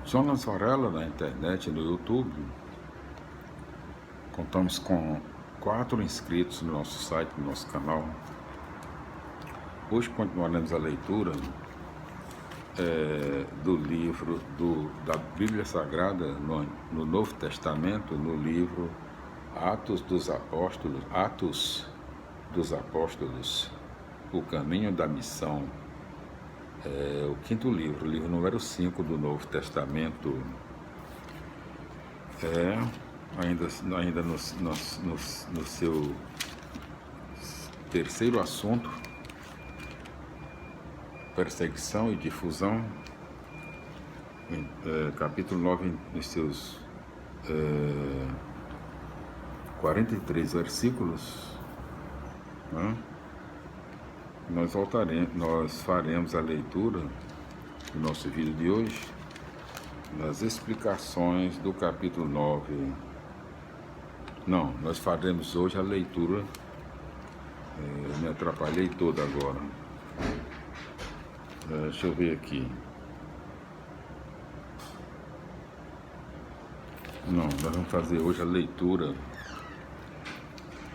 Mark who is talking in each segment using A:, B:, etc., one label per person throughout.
A: Jonas Varela na internet, no YouTube. Contamos com 4 inscritos no nosso site, no nosso canal. Hoje continuaremos a leitura do livro da Bíblia Sagrada no Novo Testamento, no livro Atos dos Apóstolos, O Caminho da Missão. O quinto livro, livro número 5 do Novo Testamento. Ainda no seu terceiro assunto, perseguição e difusão, capítulo 9, nos seus 43 versículos, né? Nós faremos a leitura do nosso vídeo de hoje, nas explicações do capítulo 9. Não, nós faremos hoje a leitura, me atrapalhei toda agora. Deixa eu ver aqui. Não, nós vamos fazer hoje a leitura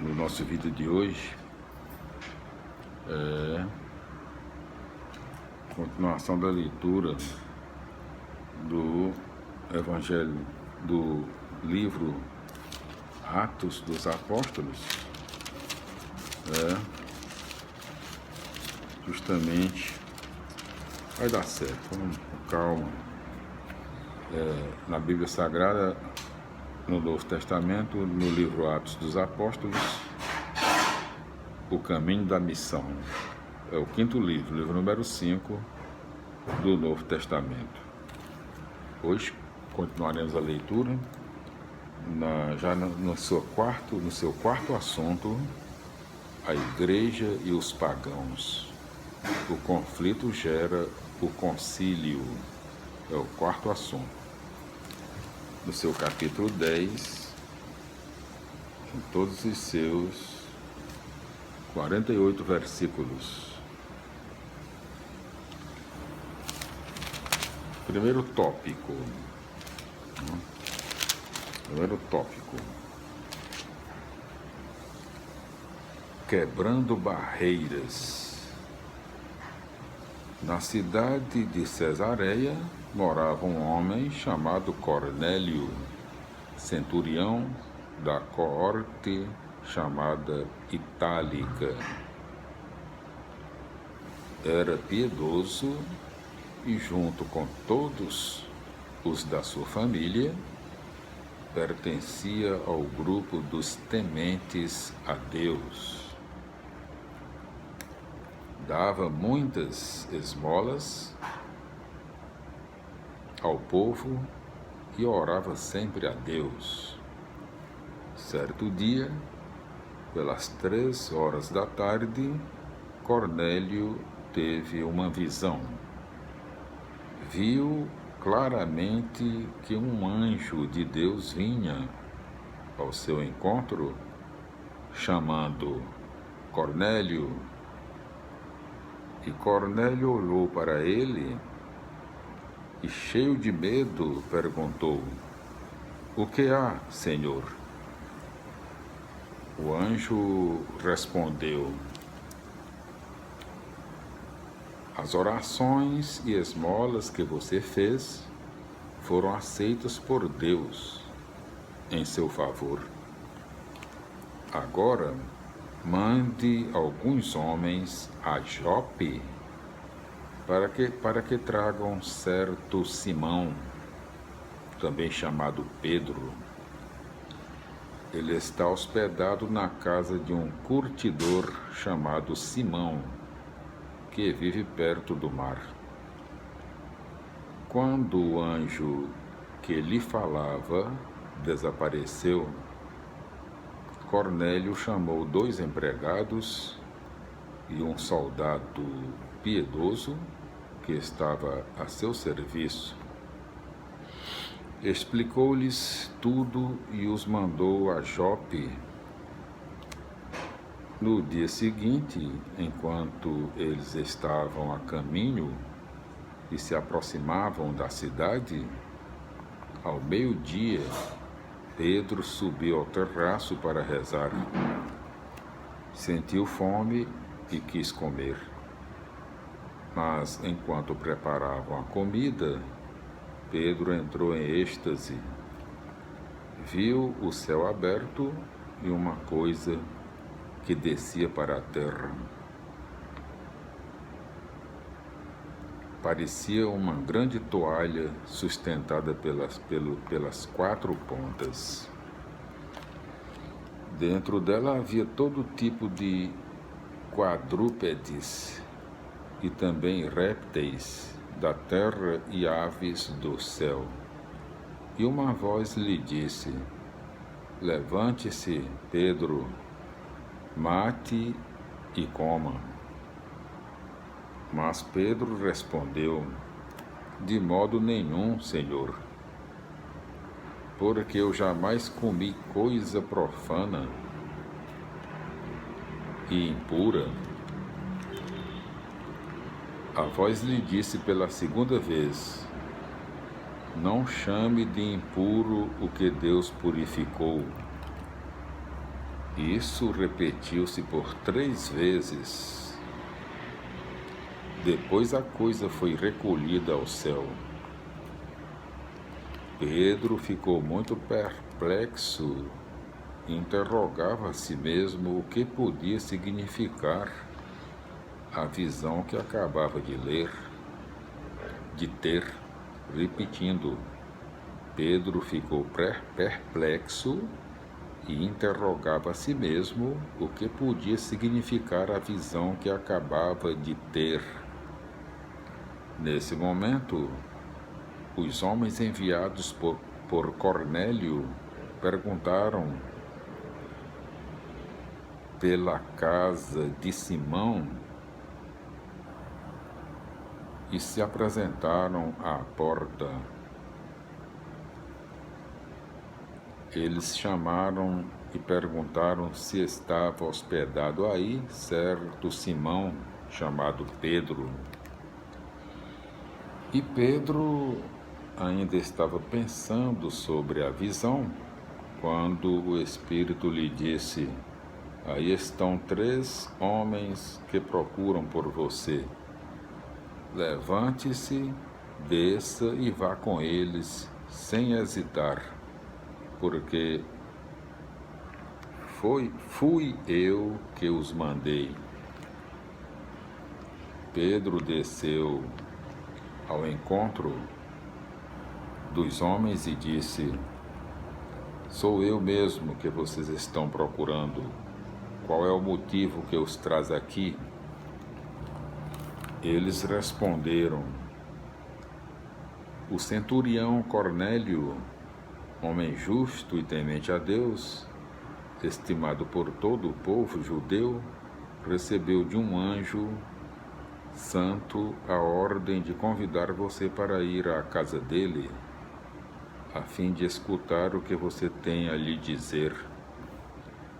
A: no nosso vídeo de hoje. Continuação da leitura do Evangelho, do livro Atos dos Apóstolos. Justamente vai dar certo, vamos com calma. Na Bíblia Sagrada, no Novo Testamento, no livro Atos dos Apóstolos, O Caminho da Missão. É o quinto livro, livro número 5 do Novo Testamento. Hoje continuaremos a leitura no seu quarto assunto, a Igreja e os Pagãos. O conflito gera o concílio. É o quarto assunto. No seu capítulo 10, em todos os seus 48 versículos. Primeiro tópico. Quebrando barreiras. Na cidade de Cesareia morava um homem chamado Cornélio, centurião da coorte chamada Itálica. Era piedoso e, junto com todos os da sua família, pertencia ao grupo dos tementes a Deus. Dava muitas esmolas ao povo e orava sempre a Deus. Certo dia, pelas 3 horas da tarde, Cornélio teve uma visão. Viu claramente que um anjo de Deus vinha ao seu encontro, chamando Cornélio. E Cornélio olhou para ele e, cheio de medo, perguntou: "O que há, Senhor?" O anjo respondeu: "As orações e esmolas que você fez foram aceitas por Deus em seu favor. Agora, mande alguns homens a Jope para que tragam certo Simão, também chamado Pedro. Ele está hospedado na casa de um curtidor chamado Simão, que vive perto do mar." Quando o anjo que lhe falava desapareceu, Cornélio chamou 2 empregados e um soldado piedoso que estava a seu serviço. Explicou-lhes tudo e os mandou a Jope. No dia seguinte, enquanto eles estavam a caminho e se aproximavam da cidade, Ao meio-dia, Pedro subiu ao terraço para rezar. Sentiu fome e quis comer. Mas, enquanto preparavam a comida, Pedro entrou em êxtase. Viu o céu aberto e uma coisa que descia para a terra. Parecia uma grande toalha sustentada pelas quatro pontas. Dentro dela havia todo tipo de quadrúpedes e também répteis da terra e aves do céu. E uma voz lhe disse: levante-se, Pedro, mate e coma. Mas Pedro respondeu: de modo nenhum, Senhor, porque eu jamais comi coisa profana e impura. A voz lhe disse pela segunda vez: não chame de impuro o que Deus purificou. Isso repetiu-se por 3 vezes. Depois a coisa foi recolhida ao céu. Pedro ficou muito perplexo e interrogava a si mesmo o que podia significar a visão que acabava de ter, repetindo. Pedro ficou perplexo e interrogava a si mesmo o que podia significar a visão que acabava de ter. Nesse momento, os homens enviados por Cornélio perguntaram pela casa de Simão e se apresentaram à porta. Eles chamaram e perguntaram se estava hospedado aí certo Simão, chamado Pedro. E Pedro ainda estava pensando sobre a visão, quando o Espírito lhe disse: aí estão 3 homens que procuram por você. Levante-se, desça e vá com eles, sem hesitar, porque fui eu que os mandei. Pedro desceu ao encontro dos homens e disse: sou eu mesmo que vocês estão procurando. Qual é o motivo que os traz aqui? Eles responderam: o centurião Cornélio, homem justo e temente a Deus, estimado por todo o povo judeu, recebeu de um anjo santo a ordem de convidar você para ir à casa dele, a fim de escutar o que você tem a lhe dizer.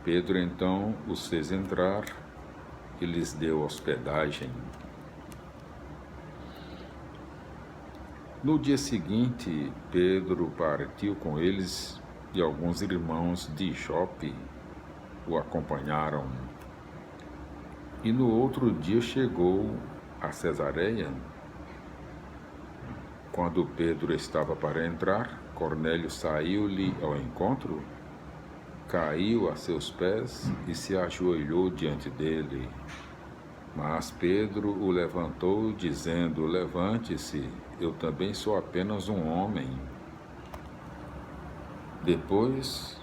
A: Pedro então os fez entrar e lhes deu hospedagem. No dia seguinte, Pedro partiu com eles e alguns irmãos de Jope o acompanharam. E no outro dia chegou a Cesareia. Quando Pedro estava para entrar, Cornélio saiu-lhe ao encontro, caiu a seus pés e se ajoelhou diante dele. Mas Pedro o levantou, dizendo: levante-se, eu também sou apenas um homem. Depois,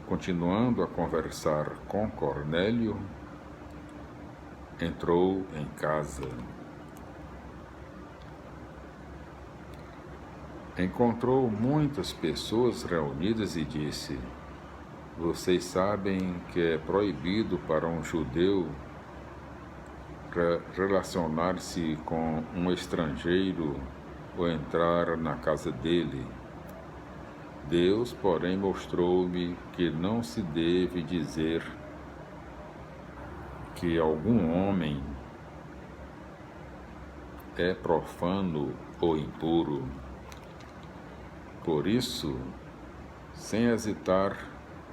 A: continuando a conversar com Cornélio, entrou em casa. Encontrou muitas pessoas reunidas e disse: vocês sabem que é proibido para um judeu relacionar-se com um estrangeiro ou entrar na casa dele. Deus, porém, mostrou-me que não se deve dizer que algum homem é profano ou impuro. Por isso, sem hesitar,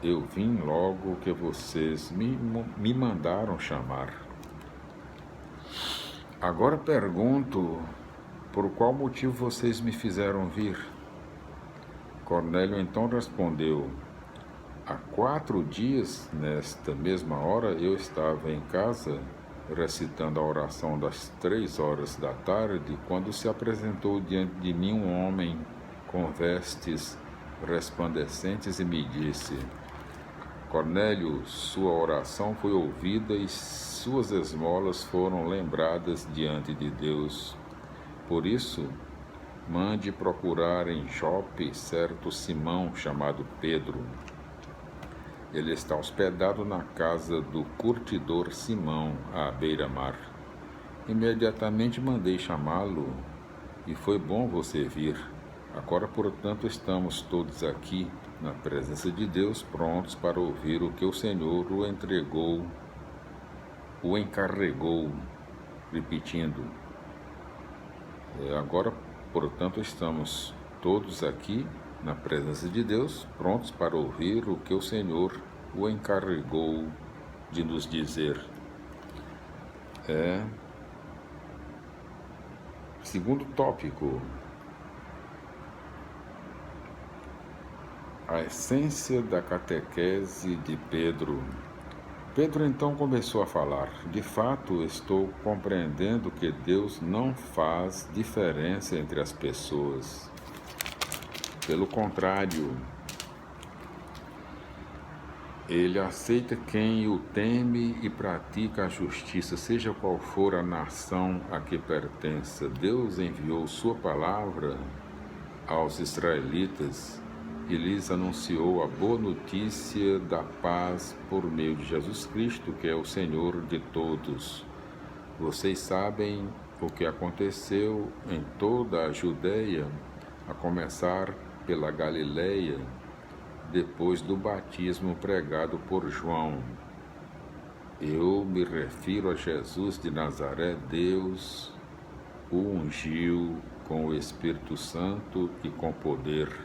A: eu vim logo que vocês me mandaram chamar. Agora pergunto, por qual motivo vocês me fizeram vir? Cornélio então respondeu: há 4 dias, nesta mesma hora, eu estava em casa, recitando a oração das 3 horas da tarde, quando se apresentou diante de mim um homem com vestes resplandecentes e me disse: Cornélio, sua oração foi ouvida e suas esmolas foram lembradas diante de Deus. Por isso, mande procurar em Jope certo Simão chamado Pedro. Ele está hospedado na casa do curtidor Simão, à beira-mar. Imediatamente mandei chamá-lo, e foi bom você vir. Agora, portanto, estamos todos aqui, na presença de Deus, prontos para ouvir o que o Senhor o encarregou, repetindo. Agora, portanto, estamos todos aqui, na presença de Deus, prontos para ouvir o que o Senhor o encarregou de nos dizer. Segundo tópico, a essência da catequese de Pedro. Pedro então começou a falar: de fato, estou compreendendo que Deus não faz diferença entre as pessoas. Pelo contrário, Ele aceita quem o teme e pratica a justiça, seja qual for a nação a que pertença. Deus enviou sua palavra aos israelitas e lhes anunciou a boa notícia da paz por meio de Jesus Cristo, que é o Senhor de todos. Vocês sabem o que aconteceu em toda a Judeia, a começar pela Galileia, depois do batismo pregado por João. Eu me refiro a Jesus de Nazaré. Deus o ungiu com o Espírito Santo e com poder.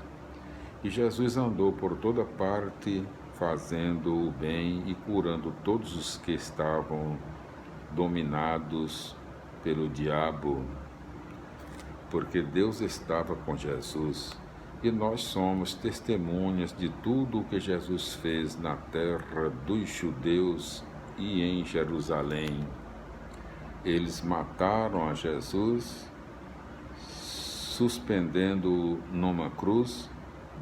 A: E Jesus andou por toda parte, fazendo o bem e curando todos os que estavam dominados pelo diabo, porque Deus estava com Jesus. E nós somos testemunhas de tudo o que Jesus fez na terra dos judeus e em Jerusalém. Eles mataram a Jesus, suspendendo-o numa cruz.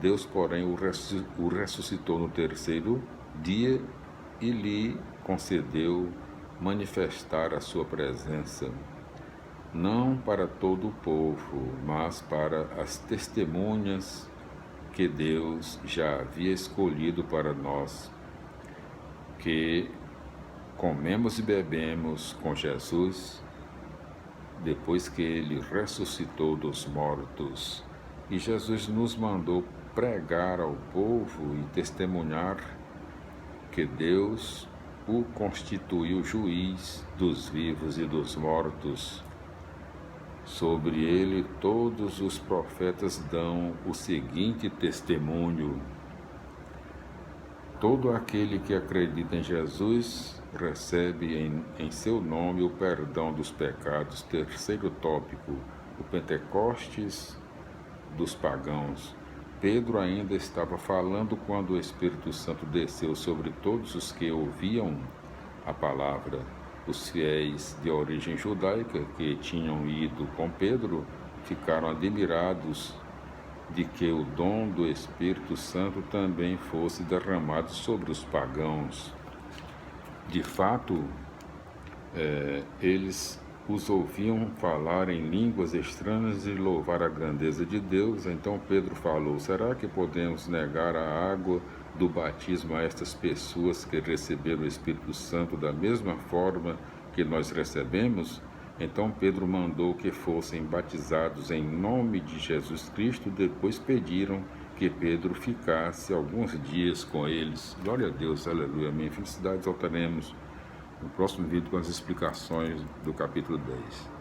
A: Deus, porém, o ressuscitou no 3º dia e lhe concedeu manifestar a sua presença, não para todo o povo, mas para as testemunhas que Deus já havia escolhido para nós, que comemos e bebemos com Jesus depois que Ele ressuscitou dos mortos. E Jesus nos mandou pregar ao povo e testemunhar que Deus o constituiu juiz dos vivos e dos mortos. Sobre ele todos os profetas dão o seguinte testemunho: todo aquele que acredita em Jesus recebe em seu nome o perdão dos pecados. 3º tópico, o Pentecostes dos pagãos. Pedro ainda estava falando quando o Espírito Santo desceu sobre todos os que ouviam a palavra. Os fiéis de origem judaica que tinham ido com Pedro ficaram admirados de que o dom do Espírito Santo também fosse derramado sobre os pagãos. De fato, eles os ouviam falar em línguas estranhas e louvar a grandeza de Deus. Então Pedro falou: será que podemos negar a água do batismo a estas pessoas que receberam o Espírito Santo da mesma forma que nós recebemos? Então Pedro mandou que fossem batizados em nome de Jesus Cristo. Depois pediram que Pedro ficasse alguns dias com eles. Glória a Deus, aleluia, amém. Felicidades, voltaremos no próximo vídeo com as explicações do capítulo 10.